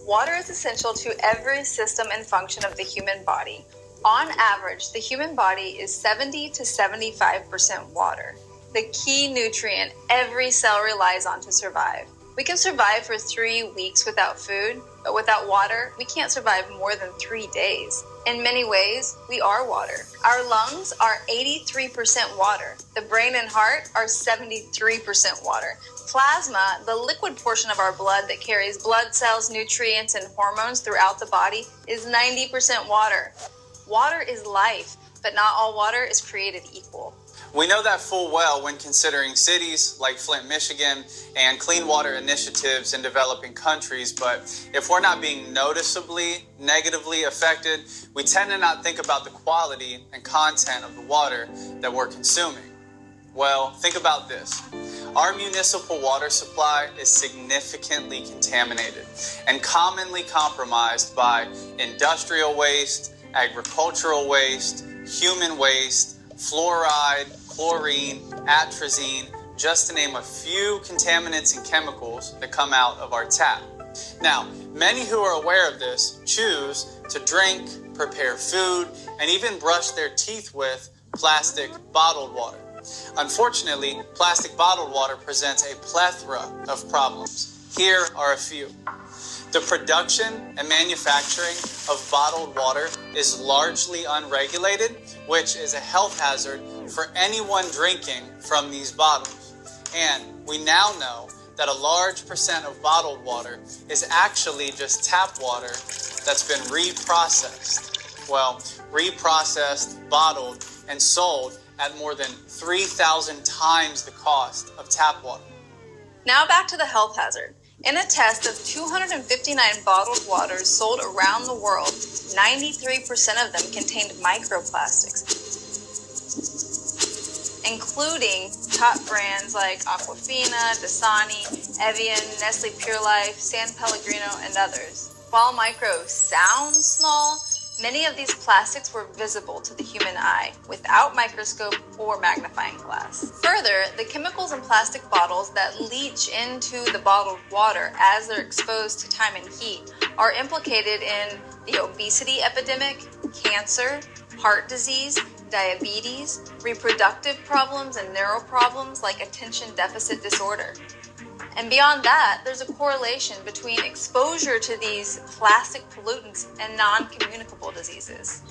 Water is essential to every system and function of the human body. On average, the human body is 70 to 75% water, the key nutrient every cell relies on to survive. We can survive for 3 weeks without food, but without water, we can't survive more than 3 days. In many ways, we are water. Our lungs are 83% water. The brain and heart are 73% water. Plasma, the liquid portion of our blood that carries blood cells, nutrients, and hormones throughout the body, is 90% water. Water is life, but not all water is created equal. We know that full well when considering cities like Flint, Michigan, and clean water initiatives in developing countries, but if we're not being noticeably negatively affected, we tend to not think about the quality and content of the water that we're consuming. Well, think about this. Our municipal water supply is significantly contaminated and commonly compromised by industrial waste, agricultural waste, human waste, fluoride, chlorine, atrazine, just to name a few contaminants and chemicals that come out of our tap. Now, many who are aware of this choose to drink, prepare food, and even brush their teeth with plastic bottled water. Unfortunately, plastic bottled water presents a plethora of problems. Here are a few. The production and manufacturing of bottled water is largely unregulated, which is a health hazard for anyone drinking from these bottles. And we now know that a large percent of bottled water is actually just tap water that's been reprocessed. Well, reprocessed, bottled, and sold at more than 3,000 times the cost of tap water. Now back to the health hazard. In a test of 259 bottled waters sold around the world, 93% of them contained microplastics, including top brands like Aquafina, Dasani, Evian, Nestle Pure Life, San Pellegrino, and others. While micro sounds small, many of these plastics were visible to the human eye without microscope or magnifying glass. Further, the chemicals in plastic bottles that leach into the bottled water as they're exposed to time and heat are implicated in the obesity epidemic, cancer, heart disease, diabetes, reproductive problems, and neural problems like attention deficit disorder. And beyond that, there's a correlation between exposure to these plastic pollutants and non-communicable diseases.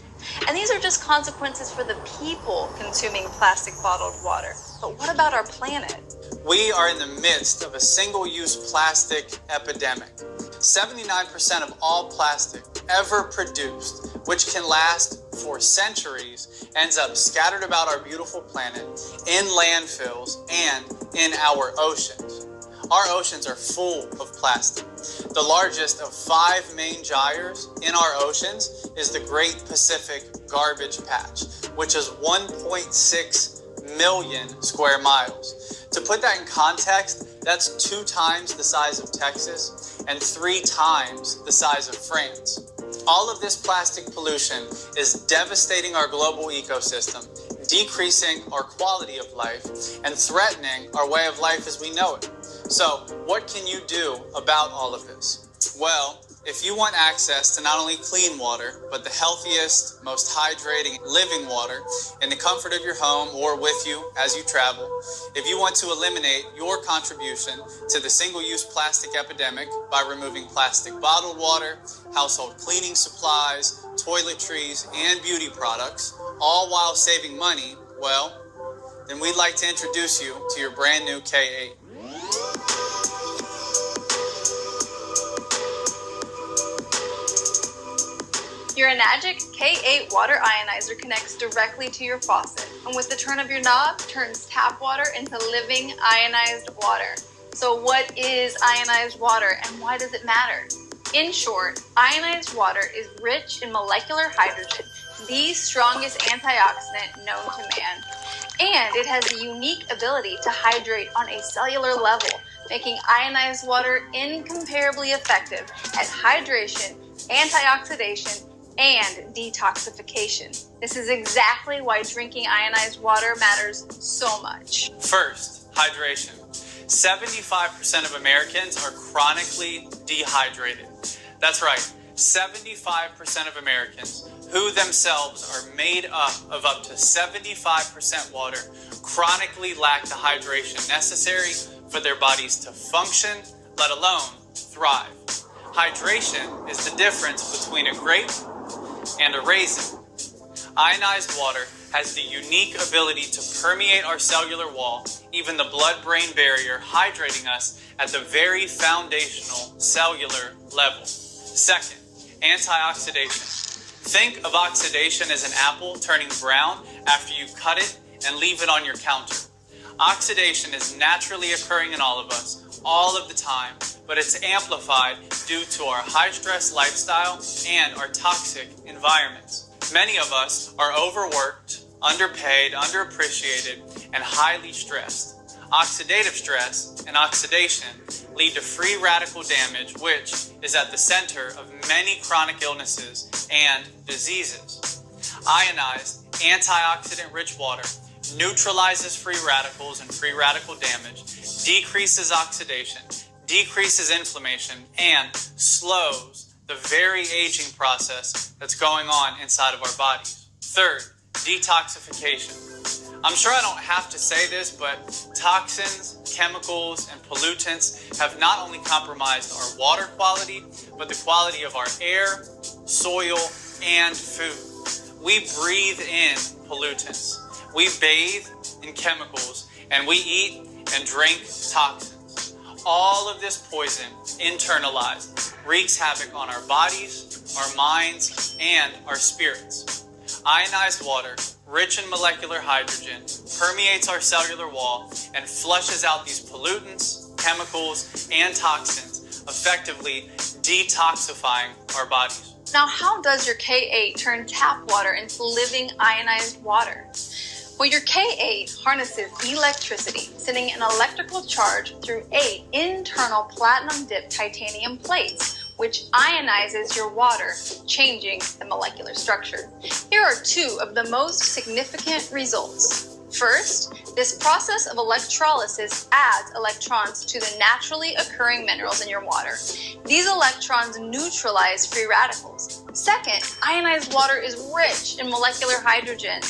And these are just consequences for the people consuming plastic bottled water. But what about our planet? We are in the midst of a single-use plastic epidemic. 79% of all plastic ever produced, which can last for centuries, ends up scattered about our beautiful planet, in landfills, and in our oceans. Our oceans are full of plastic. The largest of 5 main gyres in our oceans is the Great Pacific Garbage Patch, which is 1.6 million square miles. To put that in context, that's 2 times the size of Texas and 3 times the size of France. All of this plastic pollution is devastating our global ecosystem, decreasing our quality of life, and threatening our way of life as we know it. So, what can you do about all of this? Well, if you want access to not only clean water, but the healthiest, most hydrating living water in the comfort of your home or with you as you travel, if you want to eliminate your contribution to the single-use plastic epidemic by removing plastic bottled water, household cleaning supplies, toiletries, and beauty products, all while saving money, well, then we'd like to introduce you to your brand new K8. Your Enagic K8 water ionizer connects directly to your faucet, and with the turn of your knob, turns tap water into living ionized water. So what is ionized water and why does it matter? In short, ionized water is rich in molecular hydrogen, the strongest antioxidant known to man. And it has the unique ability to hydrate on a cellular level, making ionized water incomparably effective at hydration, antioxidation, and detoxification. This is exactly why drinking ionized water matters so much. First, hydration. 75% of Americans are chronically dehydrated. That's right, 75% of Americans, who themselves are made up to 75% water, chronically lack the hydration necessary for their bodies to function, let alone thrive. Hydration is the difference between a grape and a raisin. Ionized water has the unique ability to permeate our cellular wall, even the blood-brain barrier, hydrating us at the very foundational cellular level. Second, antioxidation. Think of oxidation as an apple turning brown after you cut it and leave it on your counter. Oxidation is naturally occurring in all of us, all of the time, but it's amplified due to our high-stress lifestyle and our toxic environments. Many of us are overworked, underpaid, underappreciated, and highly stressed. Oxidative stress and oxidation lead to free radical damage, which is at the center of many chronic illnesses and diseases. Ionized, antioxidant-rich water neutralizes free radicals and free radical damage, decreases oxidation, decreases inflammation, and slows the very aging process that's going on inside of our bodies. Third, detoxification. I'm sure I don't have to say this, but toxins, chemicals, and pollutants have not only compromised our water quality, but the quality of our air, soil, and food. We breathe in pollutants. We bathe in chemicals, and we eat and drink toxins. All of this poison, internalized, wreaks havoc on our bodies, our minds, and our spirits. Ionized water, rich in molecular hydrogen, permeates our cellular wall and flushes out these pollutants, chemicals, and toxins, effectively detoxifying our bodies. Now, how does your K8 turn tap water into living ionized water? Well, your K8 harnesses electricity, sending an electrical charge through 8 internal platinum-dipped titanium plates, which ionizes your water, changing the molecular structure. Here are 2 of the most significant results. First, this process of electrolysis adds electrons to the naturally occurring minerals in your water. These electrons neutralize free radicals. Second, ionized water is rich in molecular hydrogen.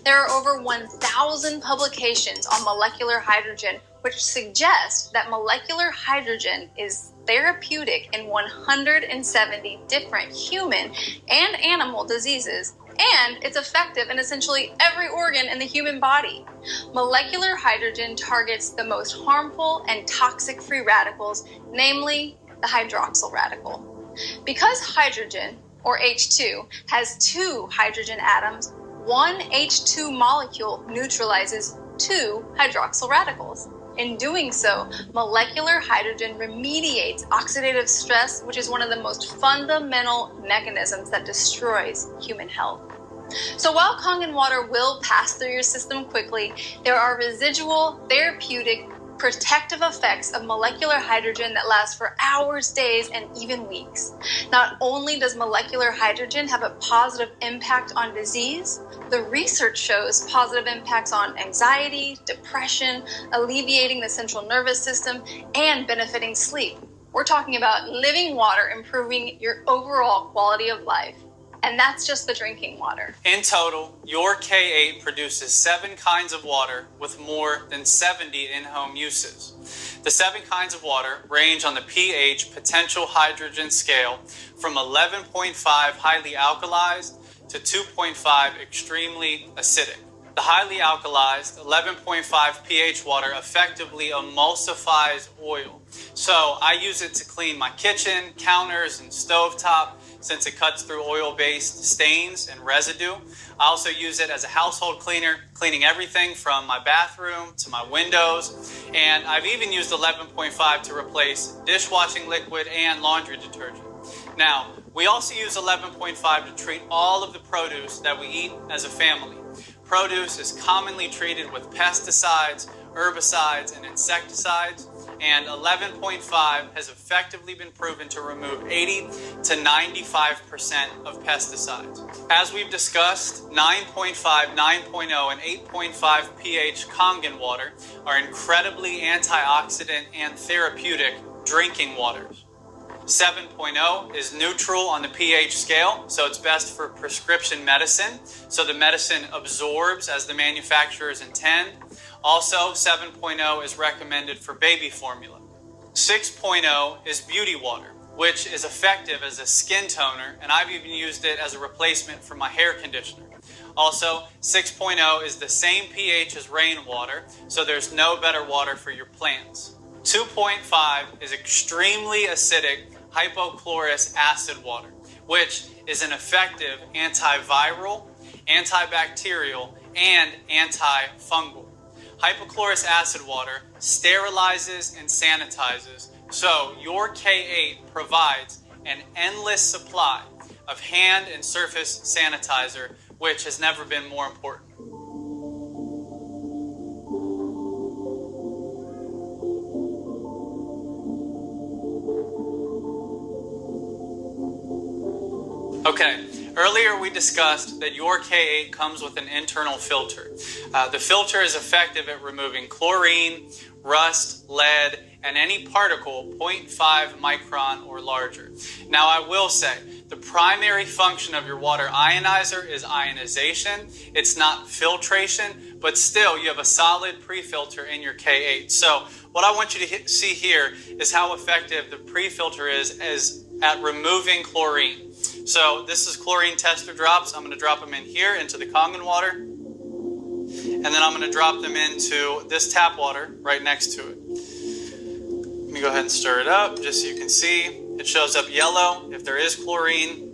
There are over 1,000 publications on molecular hydrogen, which suggest that molecular hydrogen is therapeutic in 170 different human and animal diseases, and it's effective in essentially every organ in the human body. Molecular hydrogen targets the most harmful and toxic free radicals, namely the hydroxyl radical. Because hydrogen, or H2, has 2 hydrogen atoms, one H2 molecule neutralizes 2 hydroxyl radicals. In doing so, molecular hydrogen remediates oxidative stress, which is one of the most fundamental mechanisms that destroys human health. So while Kangen water will pass through your system quickly, there are residual, therapeutic, protective effects of molecular hydrogen that last for hours, days, and even weeks. Not only does molecular hydrogen have a positive impact on disease, the research shows positive impacts on anxiety, depression, alleviating the central nervous system, and benefiting sleep. We're talking about living water improving your overall quality of life. And that's just the drinking water. In total, your K8 produces 7 kinds of water with more than 70 in-home uses. The 7 kinds of water range on the pH potential hydrogen scale from 11.5 highly alkalized to 2.5 extremely acidic. The highly alkalized 11.5 pH water effectively emulsifies oil. So I use it to clean my kitchen, counters, and stovetop, since it cuts through oil-based stains and residue. I also use it as a household cleaner, cleaning everything from my bathroom to my windows. And I've even used 11.5 to replace dishwashing liquid and laundry detergent. Now, we also use 11.5 to treat all of the produce that we eat as a family. Produce is commonly treated with pesticides, herbicides, and insecticides, and 11.5 has effectively been proven to remove 80 to 95% of pesticides. As we've discussed, 9.5, 9.0, and 8.5 pH Kangen water are incredibly antioxidant and therapeutic drinking waters. 7.0 is neutral on the pH scale, so it's best for prescription medicine, so the medicine absorbs as the manufacturers intend. Also, 7.0 is recommended for baby formula. 6.0 is beauty water, which is effective as a skin toner, and I've even used it as a replacement for my hair conditioner. Also, 6.0 is the same pH as rainwater, so there's no better water for your plants. 2.5 is extremely acidic hypochlorous acid water, which is an effective antiviral, antibacterial, and antifungal. Hypochlorous acid water sterilizes and sanitizes, so your K8 provides an endless supply of hand and surface sanitizer, which has never been more important. Okay, earlier we discussed that your K8 comes with an internal filter. The filter is effective at removing chlorine, rust, lead, and any particle 0.5 micron or larger. Now I will say, the primary function of your water ionizer is ionization. It's not filtration, but still you have a solid pre-filter in your K8. So what I want you to see here is how effective the pre-filter is at removing chlorine. So this is chlorine tester drops. I'm going to drop them in here into the Kangen water. And then I'm going to drop them into this tap water right next to it. Let me go ahead and stir it up just so you can see. It shows up yellow if there is chlorine.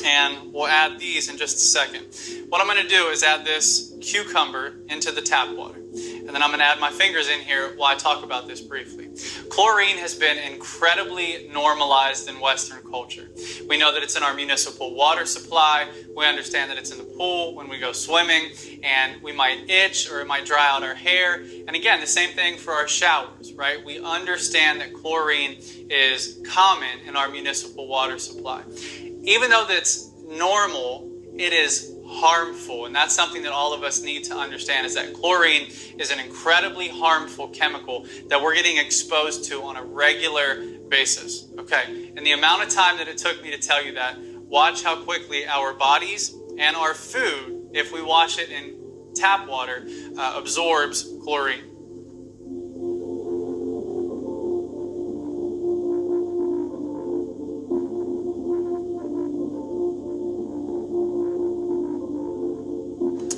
And we'll add these in just a second. What I'm going to do is add this cucumber into the tap water. And then I'm going to add my fingers in here while I talk about this briefly. Chlorine has been incredibly normalized in Western culture. We know that it's in our municipal water supply. We understand that it's in the pool when we go swimming, and we might itch or it might dry out our hair. And again, the same thing for our showers, right? We understand that chlorine is common in our municipal water supply. Even though that's normal, it is harmful, and that's something that all of us need to understand, is that chlorine is an incredibly harmful chemical that we're getting exposed to on a regular basis. Okay, and the amount of time that it took me to tell you that, watch how quickly our bodies and our food, if we wash it in tap water, absorbs chlorine.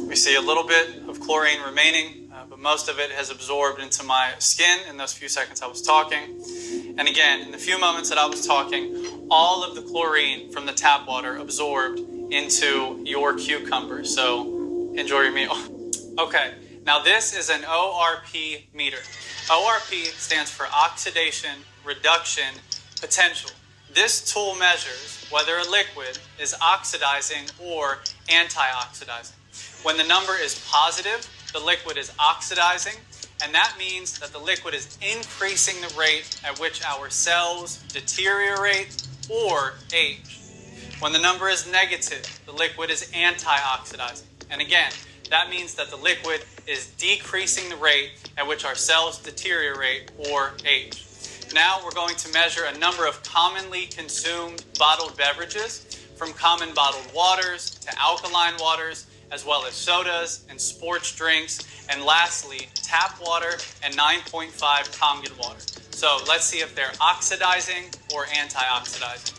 We see a little bit of chlorine remaining, but most of it has absorbed into my skin in those few seconds I was talking. And again, in the few moments that I was talking, all of the chlorine from the tap water absorbed into your cucumber. So enjoy your meal. Okay, now this is an ORP meter. ORP stands for Oxidation Reduction Potential. This tool measures whether a liquid is oxidizing or antioxidizing. When the number is positive, the liquid is oxidizing, and that means that the liquid is increasing the rate at which our cells deteriorate or age. When the number is negative, the liquid is antioxidizing. And again, that means that the liquid is decreasing the rate at which our cells deteriorate or age. Now we're going to measure a number of commonly consumed bottled beverages, from common bottled waters to alkaline waters, as well as sodas and sports drinks, and lastly, tap water and 9.5 Kangen water. So let's see if they're oxidizing or antioxidizing.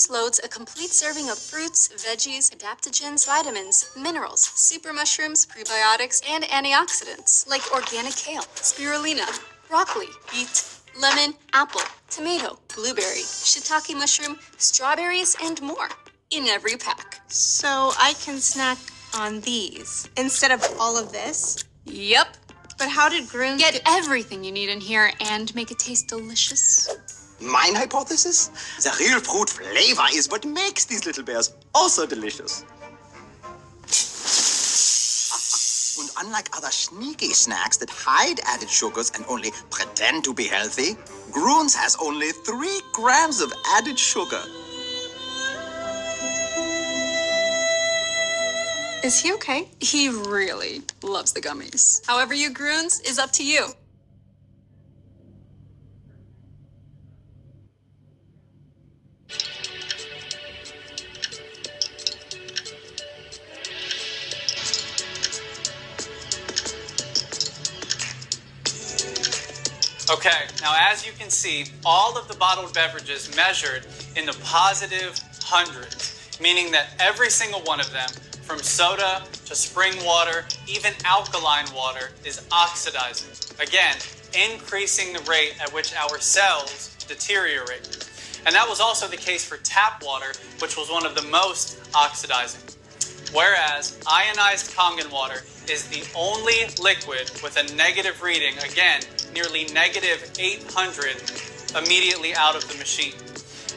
Loads a complete serving of fruits, veggies, adaptogens, vitamins, minerals, super mushrooms, prebiotics, and antioxidants, like organic kale, spirulina, broccoli, beet, lemon, apple, tomato, blueberry, shiitake mushroom, strawberries, and more in every pack. So I can snack on these instead of all of this? Yep. But how did Grooms get everything you need in here and make it taste delicious? My hypothesis? The real fruit flavor is what makes these little bears also delicious. And unlike other sneaky snacks that hide added sugars and only pretend to be healthy, Grunes has only 3 grams of added sugar. Is he okay? He really loves the gummies. However you Grunes is up to you. Okay, now as you can see, all of the bottled beverages measured in the positive hundreds, meaning that every single one of them, from soda to spring water, even alkaline water, is oxidizing. Again, increasing the rate at which our cells deteriorate. And that was also the case for tap water, which was one of the most oxidizing. Whereas ionized Kangen water is the only liquid with a negative reading, again, nearly negative 800 immediately out of the machine.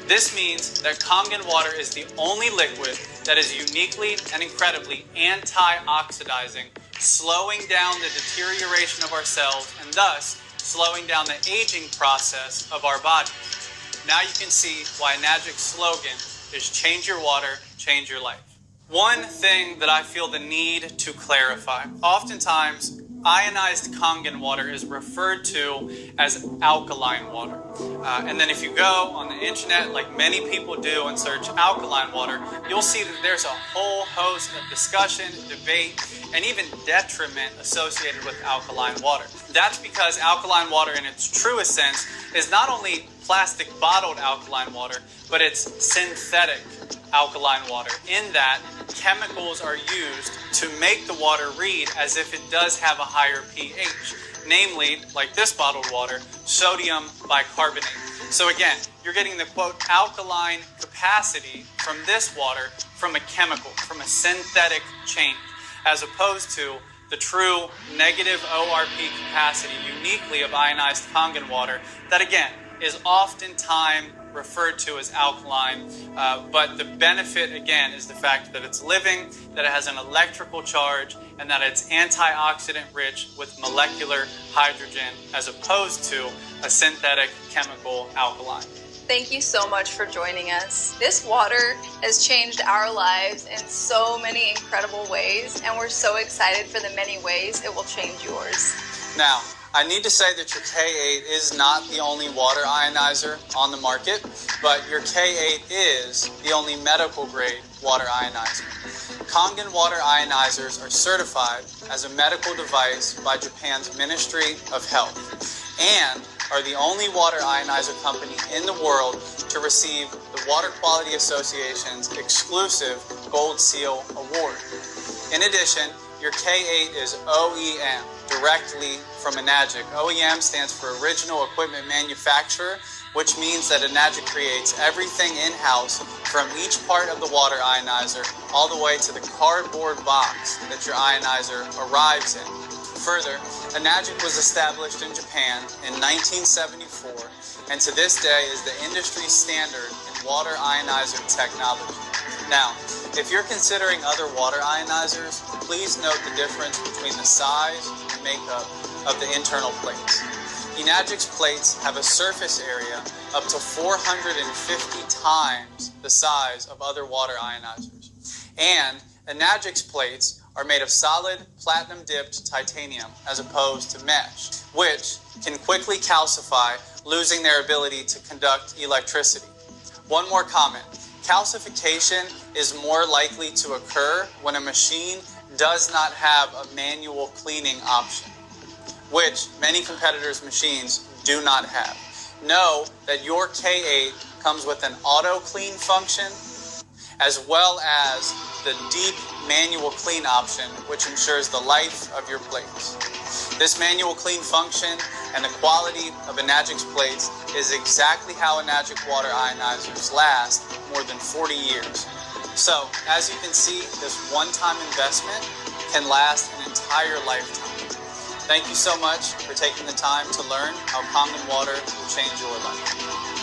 This means that Kangen water is the only liquid that is uniquely and incredibly anti-oxidizing, slowing down the deterioration of our cells and thus slowing down the aging process of our body. Now you can see why Enagic's slogan is change your water, change your life. One thing that I feel the need to clarify, oftentimes ionized Kangen water is referred to as alkaline water. And then if you go on the internet, like many people do, and search alkaline water, you'll see that there's a whole host of discussion, debate, and even detriment associated with alkaline water. That's because alkaline water in its truest sense is not only plastic bottled alkaline water, but it's synthetic alkaline water, in that chemicals are used to make the water read as if it does have a higher pH, namely, like this bottled water, sodium bicarbonate. So again, you're getting the quote alkaline capacity from this water from a chemical, from a synthetic change, as opposed to the true negative ORP capacity uniquely of ionized Kangen water that again is oftentimes referred to as alkaline, but the benefit again is the fact that it's living, that it has an electrical charge, and that it's antioxidant rich with molecular hydrogen as opposed to a synthetic chemical alkaline. Thank you so much for joining us. This water has changed our lives in so many incredible ways, and we're so excited for the many ways it will change yours. Now, I need to say that your K8 is not the only water ionizer on the market, but your K8 is the only medical grade water ionizer. Kangen water ionizers are certified as a medical device by Japan's Ministry of Health and are the only water ionizer company in the world to receive the Water Quality Association's exclusive Gold Seal Award. In addition, your K8 is OEM, directly from Enagic. OEM stands for Original Equipment Manufacturer, which means that Enagic creates everything in-house from each part of the water ionizer all the way to the cardboard box that your ionizer arrives in. Further, Enagic was established in Japan in 1974 and to this day is the industry standard in water ionizer technology. Now, if you're considering other water ionizers, please note the difference between the size and makeup of the internal plates. Enagic's plates have a surface area up to 450 times the size of other water ionizers. And Enagic's plates are made of solid platinum-dipped titanium as opposed to mesh, which can quickly calcify, losing their ability to conduct electricity. One more comment. Calcification is more likely to occur when a machine does not have a manual cleaning option, which many competitors' machines do not have. Know that your K8 comes with an auto clean function as well as the deep manual clean option, which ensures the life of your plates. This manual clean function and the quality of Enagic's plates is exactly how Enagic water ionizers last more than 40 years. So, as you can see, this one-time investment can last an entire lifetime. Thank you so much for taking the time to learn how Kangen water will change your life.